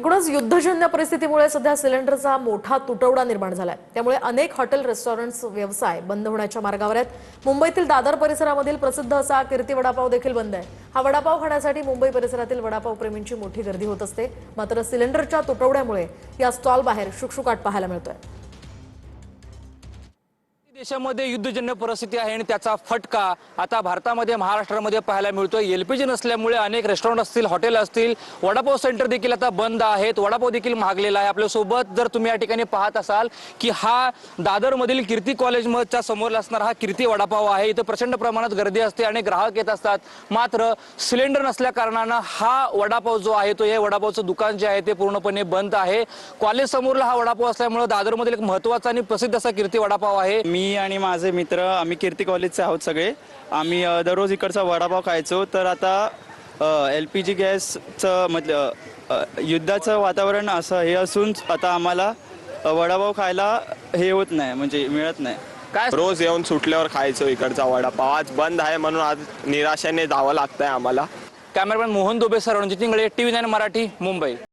एकूणच युद्धजन्य परिस्थितीमुळे सध्या सिलेंडरचा मोठा तुटवडा निर्माण झालाय। त्यामुळे अनेक हॉटेल रेस्टॉरंट्स व्यवसाय बंद होण्याच्या मार्गावर आहेत। मुंबईतील दादर परिसरामधील प्रसिद्ध असा कीर्ती वडापाव देखील बंद आहे। हा वडापाव खाण्यासाठी मुंबई परिसरातील वडापाव प्रेमींची मोठी गर्दी होत असते। मात्र सिलेंडरच्या तुटवड्यामुळे या स्टॉल बाहेर शुकशुकाट पाहायला मिळतोय। देशामध्ये युद्धजन्य परिस्थिती आहे आणि त्याचा फटका आता भारतामध्ये महाराष्ट्रामध्ये पाहायला मिळतोय। एलपीजी नसल्यामुळे अनेक रेस्टॉरंट असतील, हॉटेल असतील, वडापाव सेंटर देखील आता बंद आहेत। वडापाव देखील महागलेला आहे। आपल्या सोबत जर तुम्ही या ठिकाणी पाहत असाल की हा दादरमधील कीर्ती कॉलेजच्या समोर असणारा हा कीर्ती वडापाव आहे। इथे प्रचंड प्रमाणात गर्दी असते आणि ग्राहक येत असतात। मात्र सिलेंडर नसल्या कारणाने हा वडापाव जो आहे तो हे वडापावचं दुकान जे आहे ते पूर्णपणे बंद आहे। कॉलेज समोरला हा वडापाव असल्यामुळे दादरमधील एक महत्त्वाचा आणि प्रसिद्ध असा कीर्ती वडापाव आहे। मी आणि माझे मित्र आम्ही कीर्ती कॉलेजचे आहोत सगळे। आम्ही दररोज इकडचा वडापाव खायचो। तर आता एलपीजी गॅसचं मतलब युद्धाचं वातावरण असं हे असून आता आम्हाला वडापाव खायला हे होत नाही, म्हणजे मिळत नाही। काय रोज येऊन सुटल्यावर खायचो इकडचा वडापाव, आज बंद आहे म्हणून आज निराशेने जावं लागतंय आम्हाला। Cameraman Mohan Dube sir, Ranjit Ingale, TV9 Marathi, Mumbai.